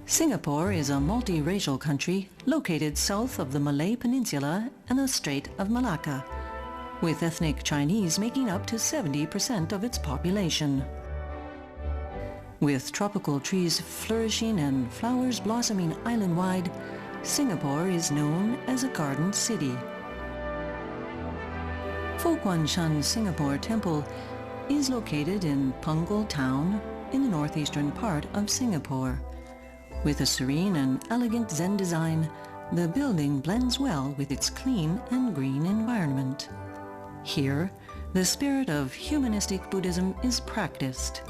Singapore is a multiracial country located south of the Malay Peninsula and the Strait of Malacca, with ethnic Chinese making up to 70% of its population. With tropical trees flourishing and flowers blossoming island-wide, Singapore is known as a garden city. Guang Shan Singapore Temple is located in Punggol Town in the northeastern part of Singapore. With a serene and elegant Zen design, the building blends well with its clean and green environment. Here, the spirit of humanistic Buddhism is practiced.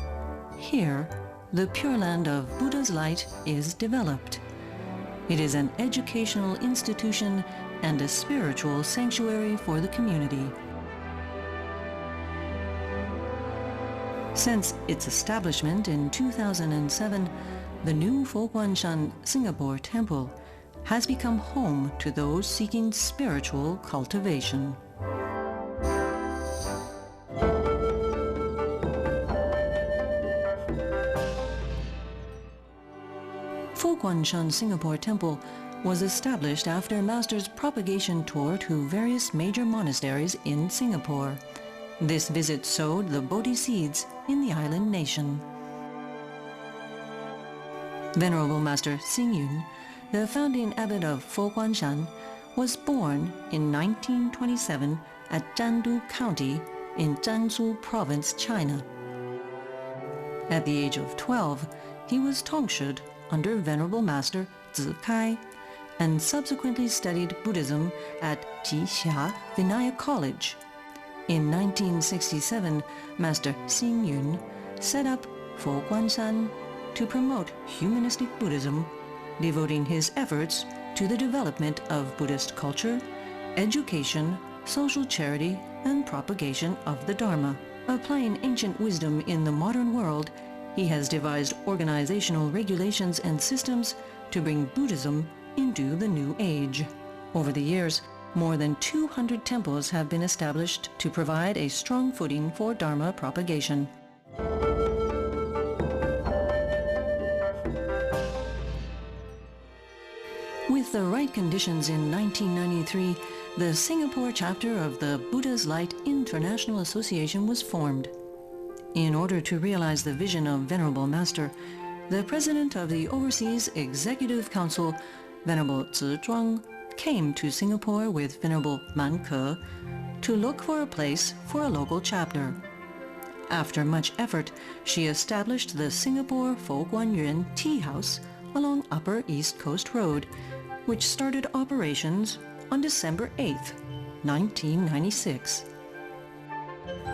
Here, the Pure Land of Buddha's light is developed. It is an educational institution and a spiritual sanctuary for the community. Since its establishment in 2007, the new Guang Shan Singapore Temple has become home to those seeking spiritual cultivation. Guang Shan Singapore Temple was established after Master's propagation tour to various major monasteries in Singapore. This visit sowed the Bodhi seeds in the island nation. Venerable Master Xingyun, the founding abbot of Guang Shan, was born in 1927 at Jiandu County in Jiangsu Province, China. At the age of 12, he was tongshued under Venerable Master Zikai and subsequently studied Buddhism at Jixia Vinaya College. In 1967, Master Xingyun set up Guang Shan to promote humanistic Buddhism, devoting his efforts to the development of Buddhist culture, education, social charity, and propagation of the Dharma. Applying ancient wisdom in the modern world, he has devised organizational regulations and systems to bring Buddhism into the new age. Over the years, more than 200 temples have been established to provide a strong footing for Dharma propagation. With the right conditions in 1993, the Singapore chapter of the Buddha's Light International Association was formed. In order to realize the vision of Venerable Master, the President of the Overseas Executive Council, Venerable Zizhuang, came to Singapore with Venerable Man Ke to look for a place for a local chapter. After much effort, she established the Singapore Foguanyuan Tea House along Upper East Coast Road, which started operations on December 8, 1996.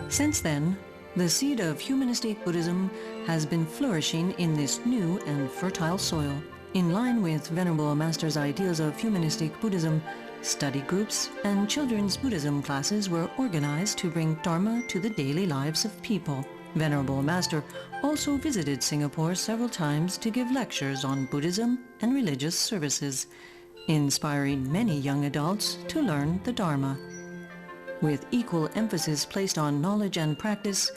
Since then, the seed of humanistic Buddhism has been flourishing in this new and fertile soil. In line with Venerable Master's ideals of humanistic Buddhism, study groups and children's Buddhism classes were organized to bring Dharma to the daily lives of people. Venerable Master also visited Singapore several times to give lectures on Buddhism and religious services, inspiring many young adults to learn the Dharma. With equal emphasis placed on knowledge and practice,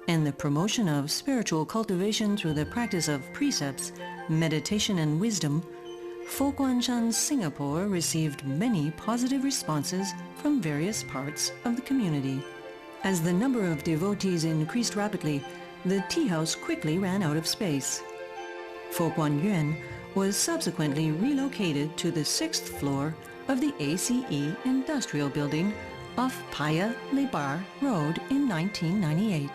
and the promotion of spiritual cultivation through the practice of precepts, meditation, and wisdom, Guang Shan Singapore received many positive responses from various parts of the community. As the number of devotees increased rapidly, the tea house quickly ran out of space. Foguanyuan was subsequently relocated to the 6th floor of the ACE Industrial Building off Paya Lebar Road in 1998.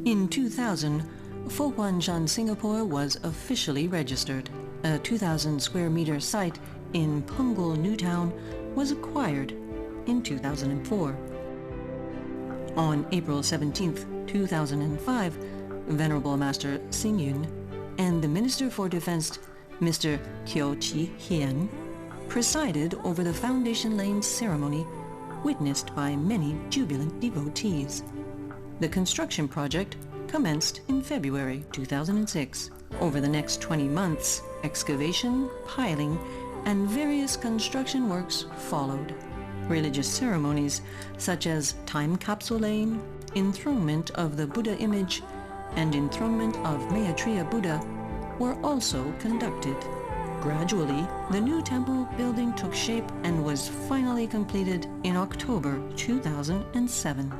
In 2000, Guang Shan Singapore was officially registered. A 2,000 square meter site in Punggol New Town was acquired in 2004. On April 17, 2005, Venerable Master Xingyun and the Minister for Defense, Mr. Qiu Qi-hian, presided over the foundation-laying ceremony, witnessed by many jubilant devotees. The construction project commenced in February 2006. Over the next 20 months, excavation, piling, and various construction works followed. Religious ceremonies such as time capsule laying, enthronement of the Buddha image, and enthronement of Maitreya Buddha were also conducted. Gradually, the new temple building took shape and was finally completed in October 2007.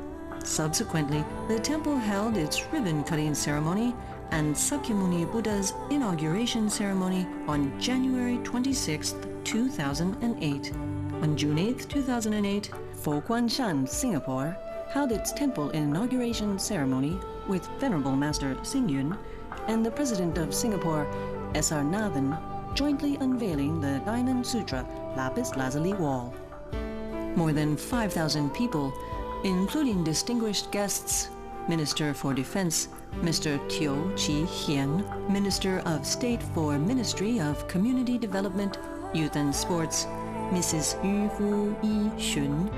Subsequently, the temple held its ribbon-cutting ceremony and Sakyamuni Buddha's inauguration ceremony on January 26, 2008. On June 8, 2008, Guang Shan, Singapore, held its temple inauguration ceremony with Venerable Master Xing Yun and the President of Singapore, S.R. Nathan, jointly unveiling the Diamond Sutra lapis lazuli wall. More than 5,000 people, including distinguished guests, Minister for Defense, Mr. Teo Chi Hien, Minister of State for Ministry of Community Development, Youth and Sports, Mrs. Yu Hu Yi Xun,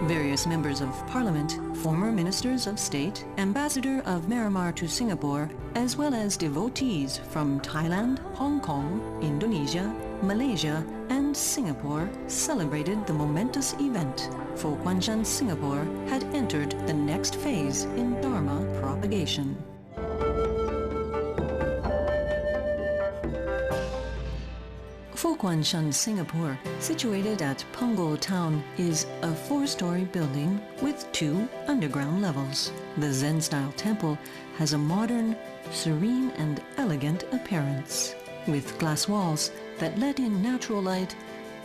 various members of Parliament, former Ministers of State, Ambassador of Myanmar to Singapore, as well as devotees from Thailand, Hong Kong, Indonesia, Malaysia, and Singapore celebrated the momentous event. Guang Shan Singapore had entered the next phase in Dharma propagation. Guang Shan Singapore, situated at Punggol Town, is a 4-story building with 2 underground levels. The Zen-style temple has a modern, serene and elegant appearance. With glass walls that let in natural light,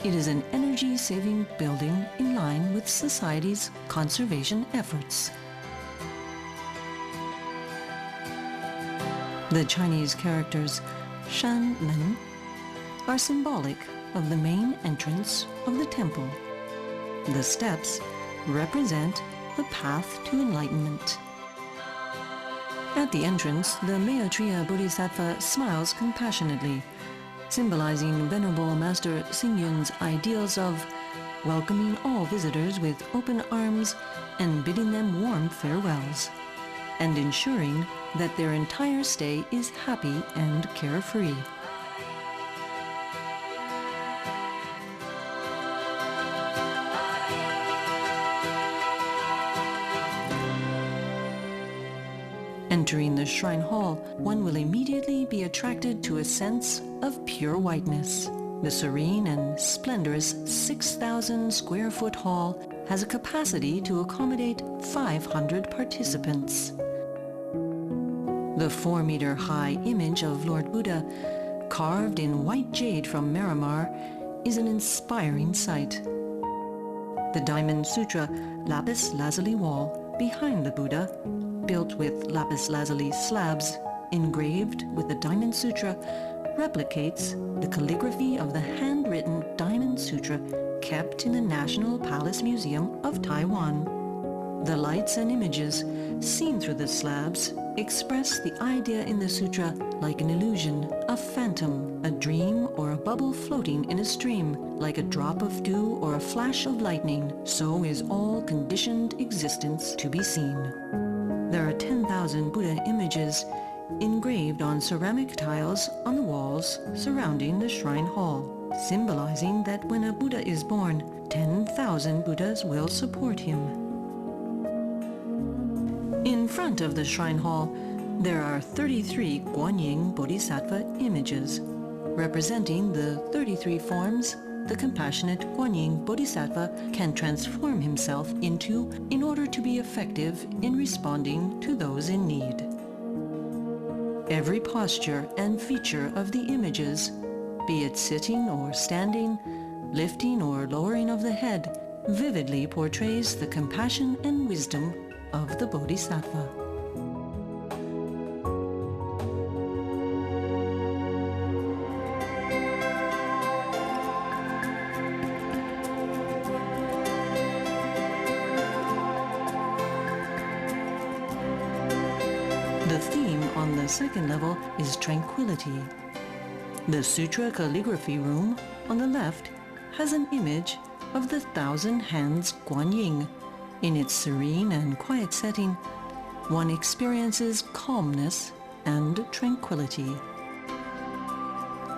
it is an energy-saving building in line with society's conservation efforts. The Chinese characters Shan Men are symbolic of the main entrance of the temple. The steps represent the path to enlightenment. At the entrance, the Maitreya Bodhisattva smiles compassionately, symbolizing Venerable Master Xing Yun's ideals of welcoming all visitors with open arms and bidding them warm farewells, and ensuring that their entire stay is happy and carefree. Entering the shrine hall, one will immediately be attracted to a sense of pure whiteness. The serene and splendorous 6,000 square foot hall has a capacity to accommodate 500 participants. The 4-meter high image of Lord Buddha, carved in white jade from Myanmar, is an inspiring sight. The Diamond Sutra lapis lazuli wall behind the Buddha, built with lapis lazuli slabs engraved with the Diamond Sutra, replicates the calligraphy of the handwritten Diamond Sutra kept in the National Palace Museum of Taiwan. The lights and images seen through the slabs express the idea in the sutra like an illusion, a phantom, a dream, or a bubble floating in a stream. Like a drop of dew or a flash of lightning, so is all conditioned existence to be seen. There are 10,000 Buddha images engraved on ceramic tiles on the walls surrounding the shrine hall, symbolizing that when a Buddha is born, 10,000 Buddhas will support him. In front of the shrine hall, there are 33 Guanyin Bodhisattva images, representing the 33 forms the compassionate Guanyin Bodhisattva can transform himself into in order to be effective in responding to those in need. Every posture and feature of the images, be it sitting or standing, lifting or lowering of the head, vividly portrays the compassion and wisdom of the Bodhisattva. The theme on the second level is tranquility. The Sutra Calligraphy Room on the left has an image of the 1,000 Hands Guanyin. In its serene and quiet setting, one experiences calmness and tranquility.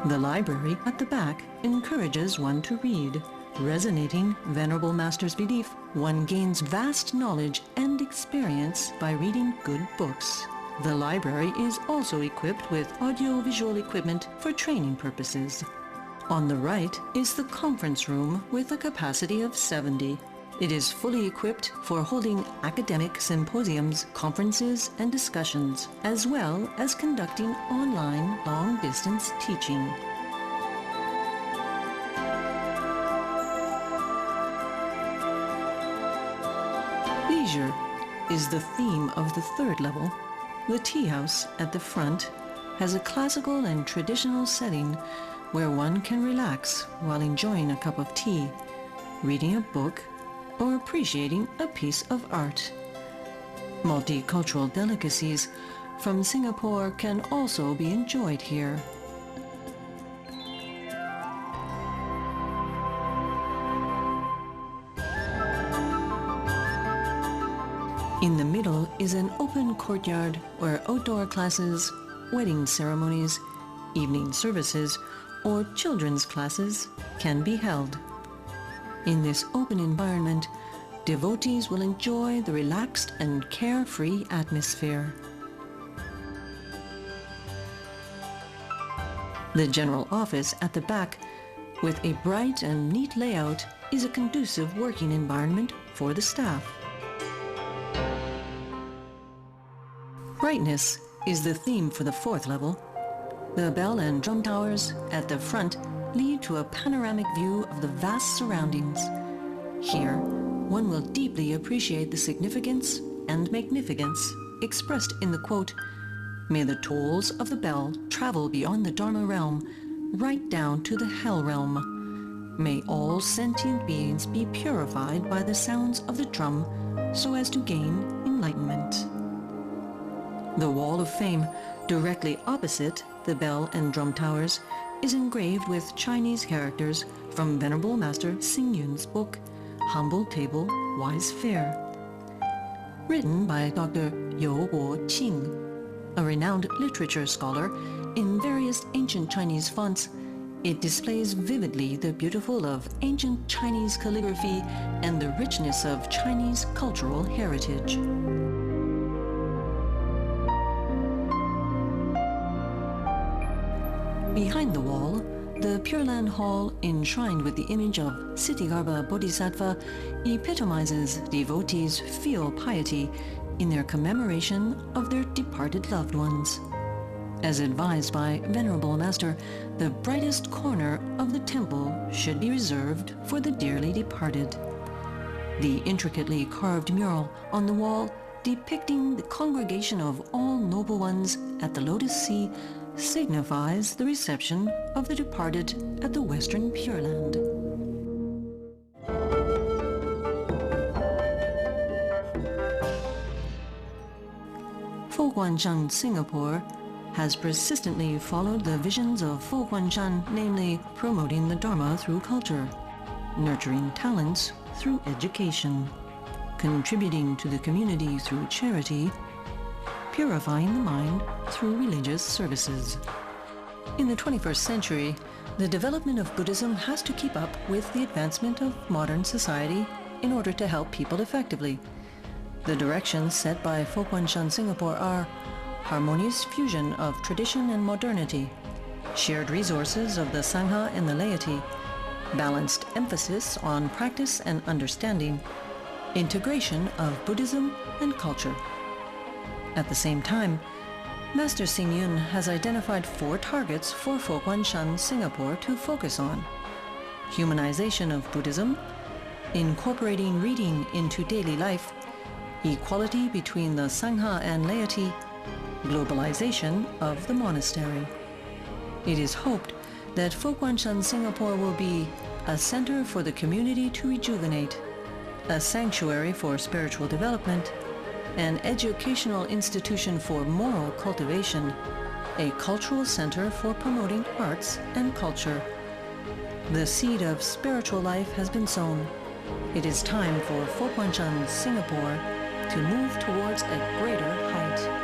The library at the back encourages one to read. Resonating Venerable Master's belief, one gains vast knowledge and experience by reading good books. The library is also equipped with audio-visual equipment for training purposes. On the right is the conference room with a capacity of 70. It is fully equipped for holding academic symposiums, conferences, and discussions, as well as conducting online long-distance teaching. Leisure is the theme of the third level. The tea house at the front has a classical and traditional setting where one can relax while enjoying a cup of tea, reading a book, or appreciating a piece of art. Multicultural delicacies from Singapore can also be enjoyed here. In the middle is an open courtyard where outdoor classes, wedding ceremonies, evening services, or children's classes can be held. In this open environment, devotees will enjoy the relaxed and carefree atmosphere. The general office at the back, with a bright and neat layout, is a conducive working environment for the staff. Brightness is the theme for the fourth level. The bell and drum towers at the front lead to a panoramic view of the vast surroundings. Here, one will deeply appreciate the significance and magnificence expressed in the quote, "May the tolls of the bell travel beyond the Dharma realm, right down to the hell realm. May all sentient beings be purified by the sounds of the drum so as to gain enlightenment." The Wall of Fame, directly opposite the bell and drum towers, is engraved with Chinese characters from Venerable Master Xingyun's book, Humble Table, Wise Fare. Written by Dr. You Guoqing, a renowned literature scholar, in various ancient Chinese fonts, it displays vividly the beautiful of ancient Chinese calligraphy and the richness of Chinese cultural heritage. Behind the wall, the Pure Land Hall, enshrined with the image of Ksitigarbha Bodhisattva, epitomizes devotees' filial piety in their commemoration of their departed loved ones. As advised by Venerable Master, the brightest corner of the temple should be reserved for the dearly departed. The intricately carved mural on the wall depicting the congregation of all noble ones at the Lotus Sea signifies the reception of the departed at the Western Pure Land. Guang Shan, Singapore, has persistently followed the visions of Guang Shan, namely promoting the Dharma through culture, nurturing talents through education, contributing to the community through charity, purifying the mind through religious services. In the 21st century, the development of Buddhism has to keep up with the advancement of modern society in order to help people effectively. The directions set by Guang Shan Singapore are harmonious fusion of tradition and modernity, shared resources of the Sangha and the laity, balanced emphasis on practice and understanding, integration of Buddhism and culture. At the same time, Master Xingyun has identified 4 targets for Guang Shan Singapore to focus on: humanization of Buddhism, incorporating reading into daily life, equality between the Sangha and laity, globalization of the monastery. It is hoped that Guang Shan Singapore will be a center for the community to rejuvenate, a sanctuary for spiritual development, an educational institution for moral cultivation, a cultural center for promoting arts and culture. The seed of spiritual life has been sown. It is time for Guang Shan Singapore to move towards a greater height.